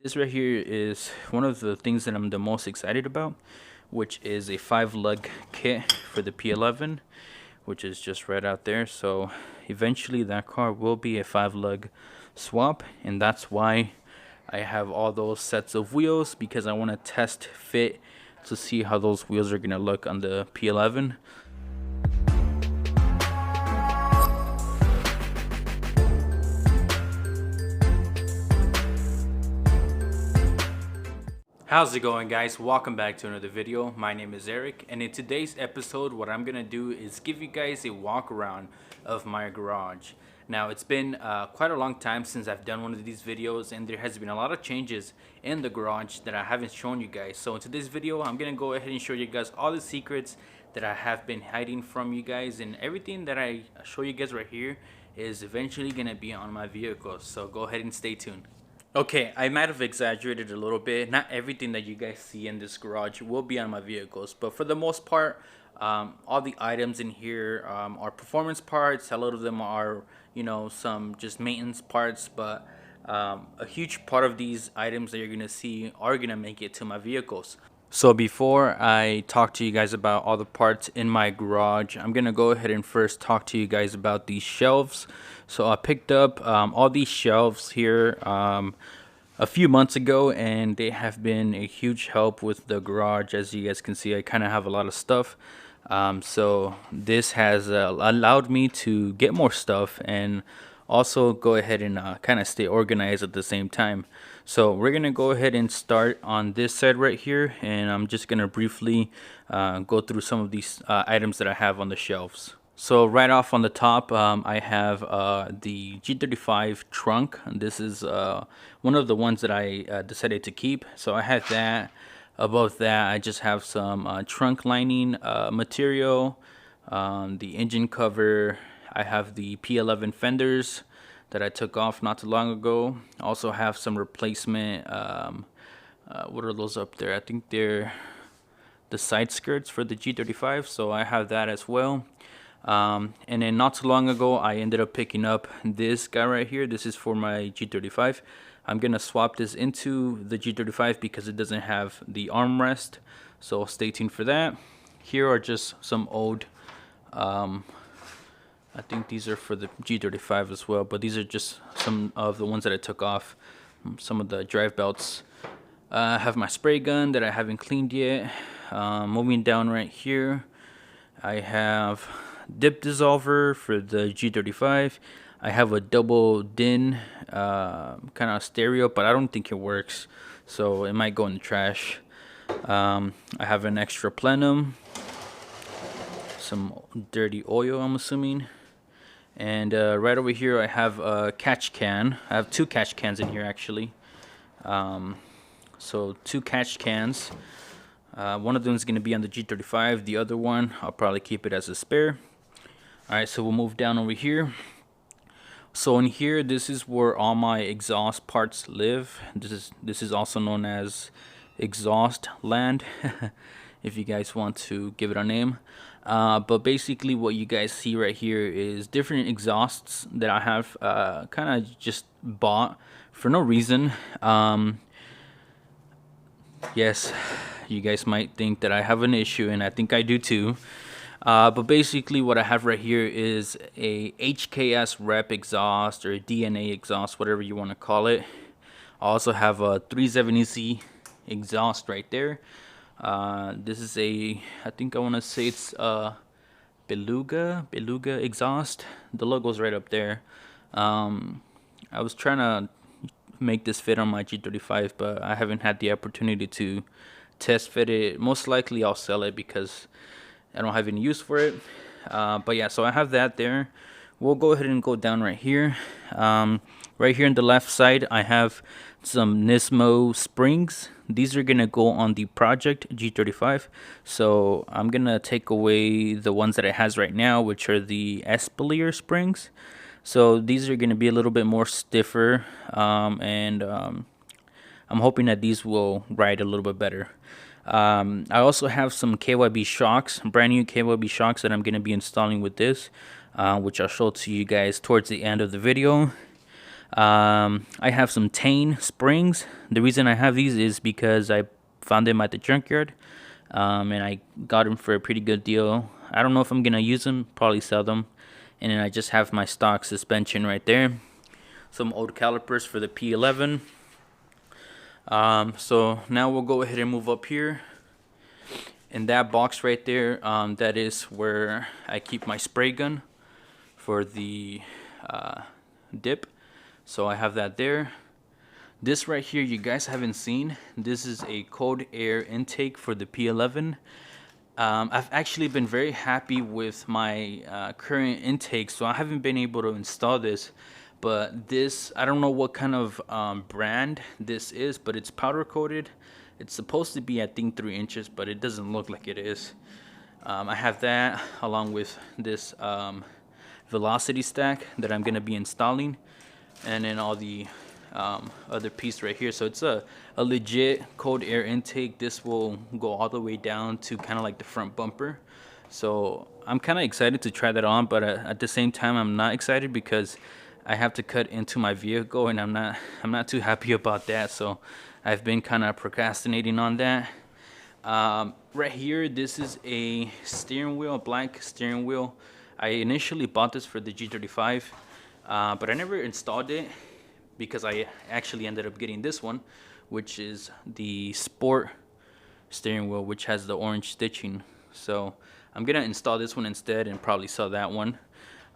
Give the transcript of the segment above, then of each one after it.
This right here is one of the things that I'm the most excited about, which is a 5-lug kit for the P11, which is just right out there. So eventually that car will be a 5-lug swap, and that's why I have all those sets of wheels, because I want to test fit to see how those wheels are going to look on the P11. How's it going, guys? Welcome back to another video. My name is Eric, and in today's episode what I'm gonna do is give you guys a walk around of my garage. Now, it's been quite a long time since I've done one of these videos, and there has been a lot of changes in the garage that I haven't shown you guys. So in today's video I'm gonna go ahead and show you guys all the secrets that I have been hiding from you guys, and everything that I show you guys right here is eventually gonna be on my vehicle, so go ahead and stay tuned. Okay, I might have exaggerated a little bit. Not everything that you guys see in this garage will be on my vehicles, but for the most part, all the items in here are performance parts. A lot of them are, some just maintenance parts, but a huge part of these items that you're gonna see are gonna make it to my vehicles. So before I talk to you guys about all the parts in my garage, I'm gonna go ahead and first talk to you guys about these shelves. So I picked up all these shelves here a few months ago, and they have been a huge help with the garage. As you guys can see, I kind of have a lot of stuff. So this has allowed me to get more stuff and also go ahead and kind of stay organized at the same time. So we're gonna go ahead and start on this side right here, and I'm just gonna briefly go through some of these items that I have on the shelves. So right off on the top, I have the G35 trunk. This is one of the ones that I decided to keep. So I have that. Above that, I just have some trunk lining material, the engine cover. I have the P11 fenders that I took off not too long ago. I also have some replacement, what are those up there? I think they're the side skirts for the G35, so I have that as well. And then not too long ago, I ended up picking up this guy right here. This is for my G35. I'm gonna swap this into the G35 because it doesn't have the armrest, so stay tuned for that. Here are just some old, I think these are for the G35 as well, but these are just some of the ones that I took off. Some of the drive belts. I have my spray gun that I haven't cleaned yet. Moving down right here, I have dip dissolver for the G35. I have a double DIN kind of stereo, but I don't think it works, so it might go in the trash. I have an extra plenum, some dirty oil, I'm assuming, and right over here I have a catch can. I have two catch cans in here actually. So two catch cans. One of them is going to be on the G35. The other one, I'll probably keep it as a spare. Alright, so we'll move down over here. So in here, this is where all my exhaust parts live. This is also known as exhaust land, if you guys want to give it a name. But basically what you guys see right here is different exhausts that I have kind of just bought for no reason. Yes, you guys might think that I have an issue, and I think I do too. But basically what I have right here is a HKS rep exhaust, or a DNA exhaust, whatever you want to call it. I also have a 370Z exhaust right there. This is a, I think I want to say it's a Beluga exhaust. The logo's right up there. I was trying to make this fit on my G35, but I haven't had the opportunity to test fit it. Most likely I'll sell it because I don't have any use for it. But yeah, so I have that there. We'll go ahead and go down right here. Right here on the left side, I have some Nismo springs. These are gonna go on the Project G35. So I'm gonna take away the ones that it has right now, which are the Espalier springs. So these are gonna be a little bit more stiffer, and I'm hoping that these will ride a little bit better. I also have some KYB shocks, brand new KYB shocks that I'm going to be installing with this, which I'll show to you guys towards the end of the video. I have some Tane springs. The reason I have these is because I found them at the junkyard, and I got them for a pretty good deal. I don't know if I'm gonna use them, probably sell them. And then I just have my stock suspension right there. Some old calipers for the P11. So now we'll go ahead and move up here. In that box right there, that is where I keep my spray gun for the dip. So I have that there. This right here you guys haven't seen. This is a cold air intake for the P11. I've actually been very happy with my current intake, so I haven't been able to install this. But this, I don't know what kind of brand this is, but it's powder coated. It's supposed to be, I think, 3 inches, but it doesn't look like it is. I have that along with this velocity stack that I'm going to be installing, and then all the other piece right here. So it's a legit cold air intake. This will go all the way down to kind of like the front bumper. So I'm kind of excited to try that on, but at the same time I'm not excited because I have to cut into my vehicle, and I'm not too happy about that. So I've been kind of procrastinating on that. Right here, this is a steering wheel, a black steering wheel. I initially bought this for the G35, but I never installed it because I actually ended up getting this one, which is the Sport steering wheel, which has the orange stitching. So I'm gonna install this one instead and probably sell that one.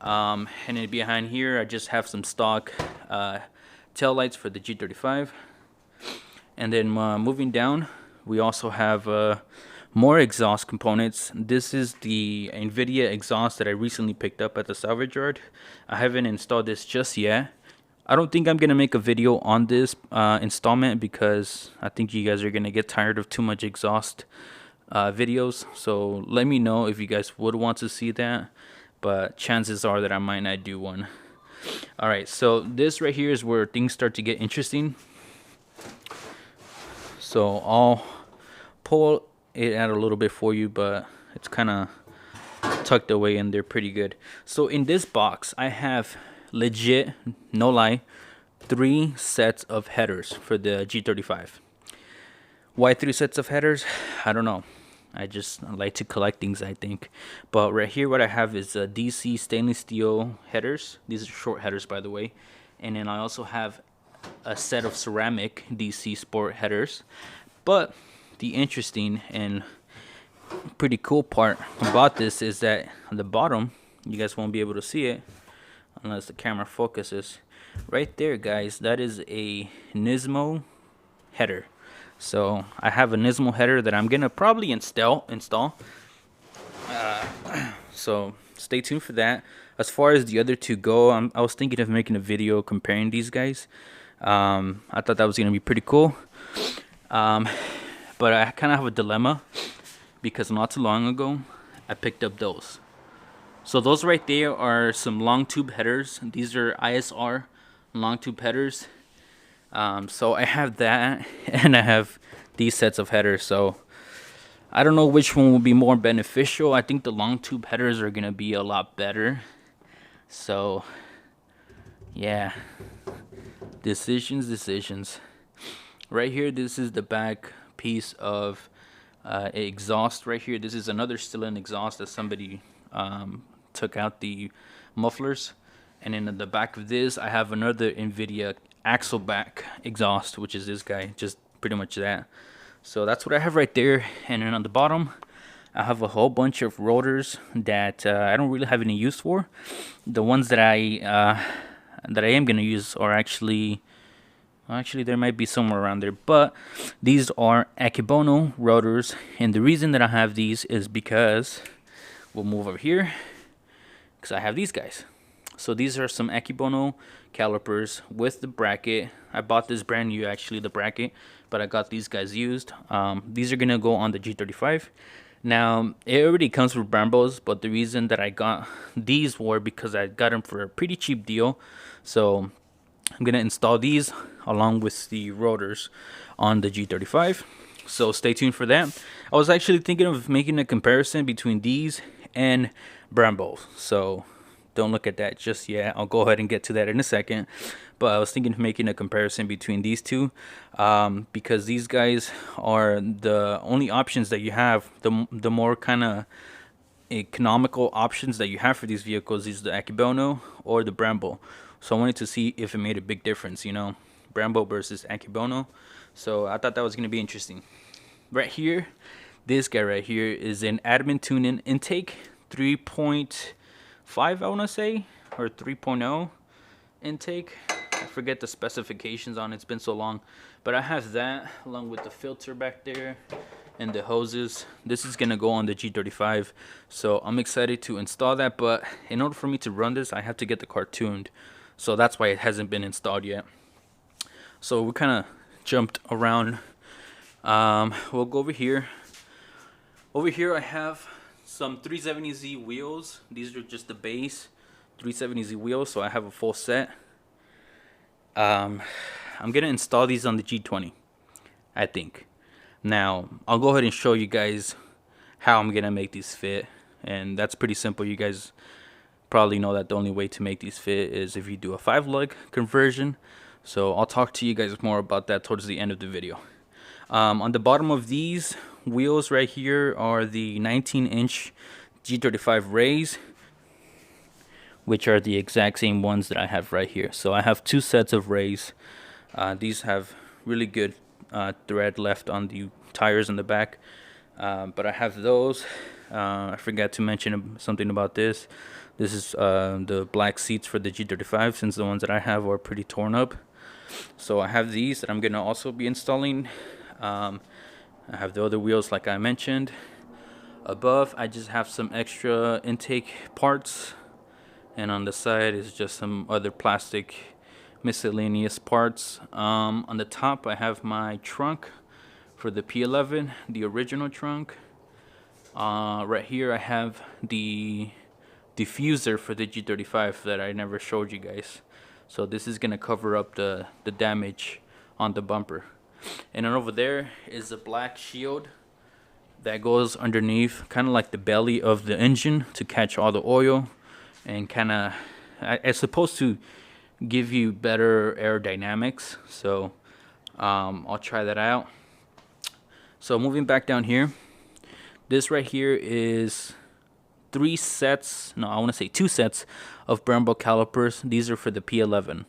And then behind here, I just have some stock tail lights for the G35. And then moving down, we also have more exhaust components. This is the NVIDIA exhaust that I recently picked up at the salvage yard. I haven't installed this just yet. I don't think I'm going to make a video on this installment because I think you guys are going to get tired of too much exhaust videos. So let me know if you guys would want to see that, but chances are that I might not do one. Alright, so this right here is where things start to get interesting. So I'll pull it out a little bit for you, but it's kind of tucked away in there pretty good. So in this box, I have legit, no lie, 3 sets of headers for the G35. Why 3 sets of headers? I don't know. I just like to collect things, I think. But right here, what I have is DC stainless steel headers. These are short headers, by the way. And then I also have a set of ceramic DC sport headers. But the interesting and pretty cool part about this is that on the bottom, you guys won't be able to see it unless the camera focuses. Right there, guys, that is a Nismo header. So I have a Nismo header that I'm gonna probably install. So stay tuned for that. As far as the other two go, I was thinking of making a video comparing these guys. I thought that was gonna be pretty cool. But I kind of have a dilemma because not too long ago I picked up those. So those right there are some long tube headers. These are ISR long tube headers. So I have that, and I have these sets of headers. So I don't know which one will be more beneficial. I think the long tube headers are gonna be a lot better. So yeah, decisions. Right here, this is the back piece of exhaust right here. This is another still-in exhaust that somebody took out the mufflers. And then in the back of this, I have another NVIDIA axle back exhaust, which is this guy, just pretty much that. So that's what I have right there. And then on the bottom, I have a whole bunch of rotors that I don't really have any use for. The ones that I am gonna use are actually there might be somewhere around there, but these are Akebono rotors, and the reason that I have these is because we'll move over here because I have these guys. So these are some Akebono calipers with the bracket. I bought this brand new, actually, the bracket, but I got these guys used. These are gonna go on the G35. Now it already comes with Brembos, but the reason that I got these were because I got them for a pretty cheap deal. So I'm gonna install these along with the rotors on the G35. So stay tuned for that. I was actually thinking of making a comparison between these and Brembos. So don't look at that just yet. I'll go ahead and get to that in a second. But I was thinking of making a comparison between these two, because these guys are the only options that you have, the more kind of economical options that you have for these vehicles is the Akebono or the Brembo. So I wanted to see if it made a big difference, Brembo versus Akebono. So I thought that was going to be interesting. Right here, this guy right here is an Admintuning intake 3.5, I want to say, or 3.0 intake. I forget the specifications on it. It's been so long. But I have that along with the filter back there and the hoses. This is gonna go on the G35, so I'm excited to install that. But in order for me to run this, I have to get the car tuned, so that's why it hasn't been installed yet. So we kind of jumped around. We'll go over here. Over here I have some 370Z wheels. These are just the base 370Z wheels, so I have a full set. I'm gonna install these on the G20, I think. Now I'll go ahead and show you guys how I'm gonna make these fit, and that's pretty simple. You guys probably know that the only way to make these fit is if you do a 5-lug conversion. So I'll talk to you guys more about that towards the end of the video. On the bottom of these wheels right here are the 19-inch G35 rays, which are the exact same ones that I have right here. So I have 2 sets of rays. These have really good thread left on the tires in the back, but I have those. I forgot to mention something about this. This is the black seats for the G35, since the ones that I have are pretty torn up. So I have these that I'm gonna also be installing. I have the other wheels like I mentioned. Above I just have some extra intake parts, and on the side is just some other plastic miscellaneous parts. On the top I have my trunk for the P11, the original trunk. Right here I have the diffuser for the G35 that I never showed you guys. So this is gonna cover up the damage on the bumper. And then over there is a black shield that goes underneath, kind of like the belly of the engine, to catch all the oil, and kind of, it's supposed to give you better aerodynamics. So I'll try that out. So moving back down here, this right here is 2 sets of Brembo calipers. These are for the P11.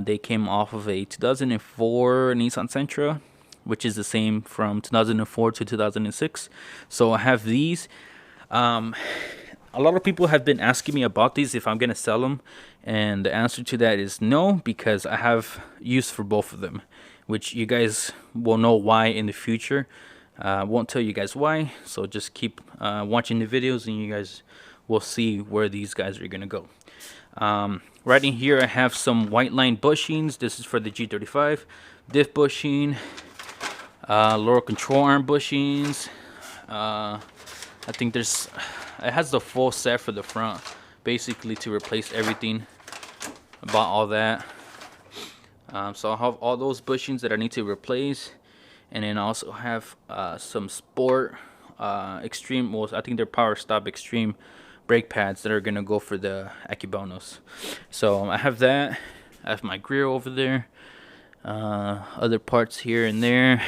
They came off of a 2004 Nissan Sentra, which is the same from 2004 to 2006. So I have these. A lot of people have been asking me about these, if I'm gonna sell them, and the answer to that is no, because I have use for both of them, which you guys will know why in the future. I won't tell you guys why, so just keep watching the videos and you guys will see where these guys are gonna go. Right in here I have some white line bushings. This is for the G35. Diff bushing, lower control arm bushings. I think it has the full set for the front, basically to replace everything about all that. So I'll have all those bushings that I need to replace, and then I also have some sport extreme, well, I think they're power stop extreme brake pads that are gonna go for the Akebonos. So I have that. I have my gear over there, other parts here and there.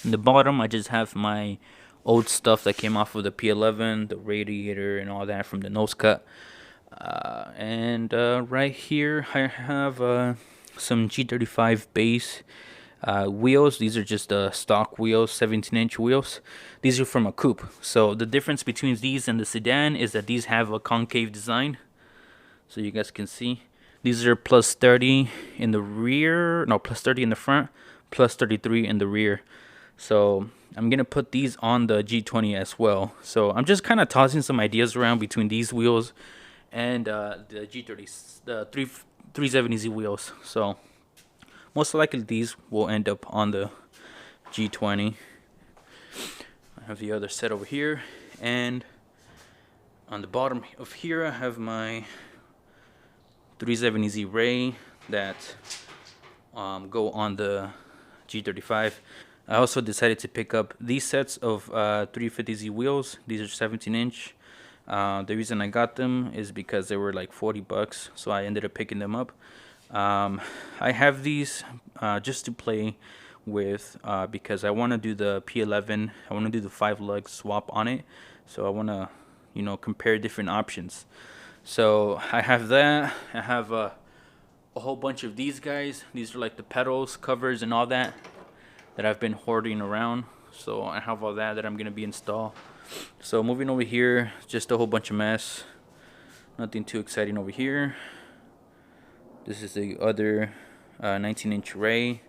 In the bottom I just have my old stuff that came off of the P11, the radiator and all that from the nose cut. And right here I have some G35 base wheels. These are just stock wheels, 17-inch wheels. These are from a coupe. So the difference between these and the sedan is that these have a concave design, so you guys can see. These are plus 30 in the rear, no, plus 30 in the front, plus 33 in the rear. So I'm gonna put these on the G20 as well. So I'm just kind of tossing some ideas around between these wheels and the G30, the 370Z wheels. So most likely these will end up on the G20. I have the other set over here, and on the bottom of here I have my 370Z Ray that go on the G35. I also decided to pick up these sets of 350Z wheels. These are 17-inch. The reason I got them is because they were like 40 bucks, so I ended up picking them up. I have these just to play with because I want to do the P11. I want to do the 5 lug swap on it, so I want to, you know, compare different options. So I have that. I have a whole bunch of these guys. These are like the pedals, covers, and all that I've been hoarding around. So I have all that I'm gonna be install. So moving over here, just a whole bunch of mess. Nothing too exciting over here. This is the other 19-inch array.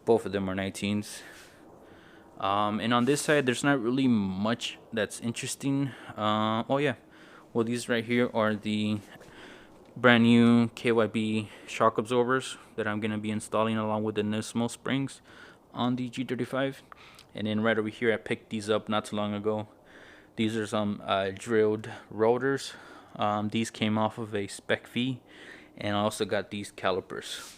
Both of them are 19s. And on this side, there's not really much that's interesting. Oh yeah, well, these right here are the brand new KYB shock absorbers that I'm gonna be installing along with the Nismo springs on the G35. And then right over here, I picked these up not too long ago. These are some drilled rotors. These came off of a Spec V, and I also got these calipers.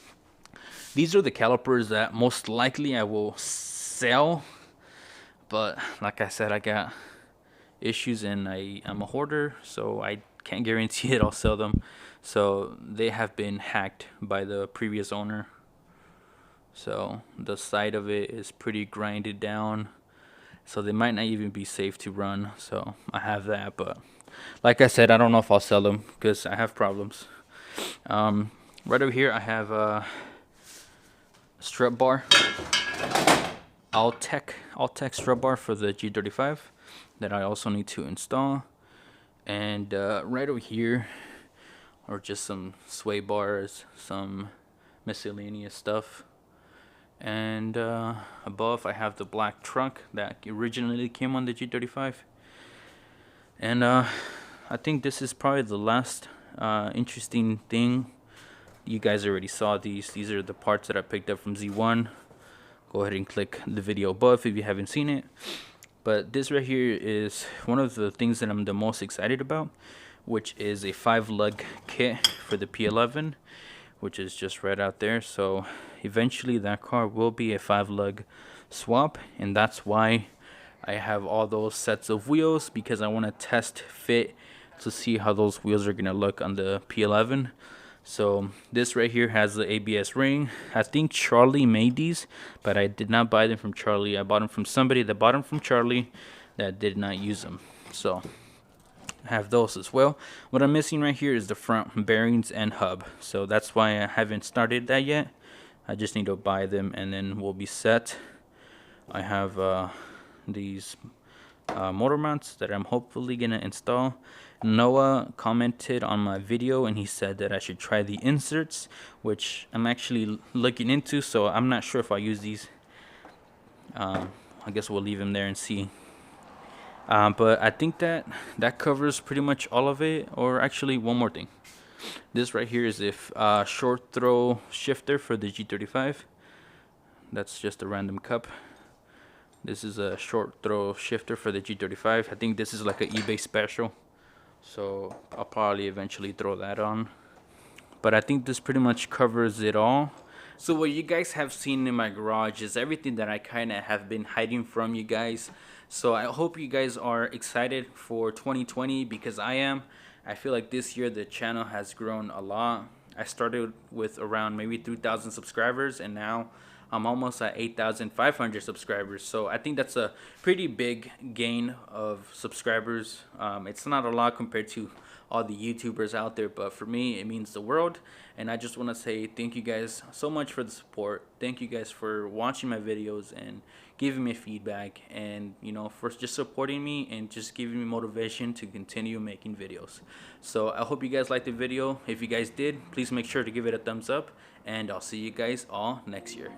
These are the calipers that most likely I will sell, but like I said, I got issues and I'm a hoarder, so I can't guarantee it I'll sell them. So they have been hacked by the previous owner, so the side of it is pretty grinded down, so they might not even be safe to run. So I have that, but like I said, I don't know if I'll sell them because I have problems. Right over here I have a strut bar, Altec strut bar for the G35 that I also need to install. And right over here are just some sway bars, some miscellaneous stuff. And above I have the black trunk that originally came on the G35. And I think this is probably the last interesting thing. You guys already saw these. These are the parts that I picked up from Z1. Go ahead and click the video above if you haven't seen it. But this right here is one of the things that I'm the most excited about, which is a 5-lug kit for the P11, which is just right out there. So eventually that car will be a 5-lug swap, and that's why I have all those sets of wheels, because I want to test fit to see how those wheels are going to look on the P11. So this right here has the ABS ring. I think Charlie made these, but I did not buy them from Charlie. I bought them from somebody that bought them from Charlie that did not use them. So I have those as well. What I'm missing right here is the front bearings and hub. So that's why I haven't started that yet. I just need to buy them and then we'll be set. I have these motor mounts that I'm hopefully gonna install. Noah commented on my video and he said that I should try the inserts, which I'm actually looking into, so I'm not sure if I'll use these. I guess we'll leave them there and see. But I think that covers pretty much all of it. Or actually, one more thing. This right here is a short throw shifter for the G35. That's just a random cup. This is a short throw shifter for the G35. I think this is like an eBay special, so I'll probably eventually throw that on. But I think this pretty much covers it all. So what you guys have seen in my garage is everything that I kind of have been hiding from you guys. So I hope you guys are excited for 2020, because I am. I feel like this year the channel has grown a lot. I started with around maybe 3,000 subscribers, and now I'm almost at 8,500 subscribers. So I think that's a pretty big gain of subscribers. It's not a lot compared to all the YouTubers out there, but for me it means the world. And I just want to say thank you guys so much for the support. Thank you guys for watching my videos and giving me feedback, and you know, for just supporting me and just giving me motivation to continue making videos. So I hope you guys liked the video. If you guys did, please make sure to give it a thumbs up, and I'll see you guys all next year.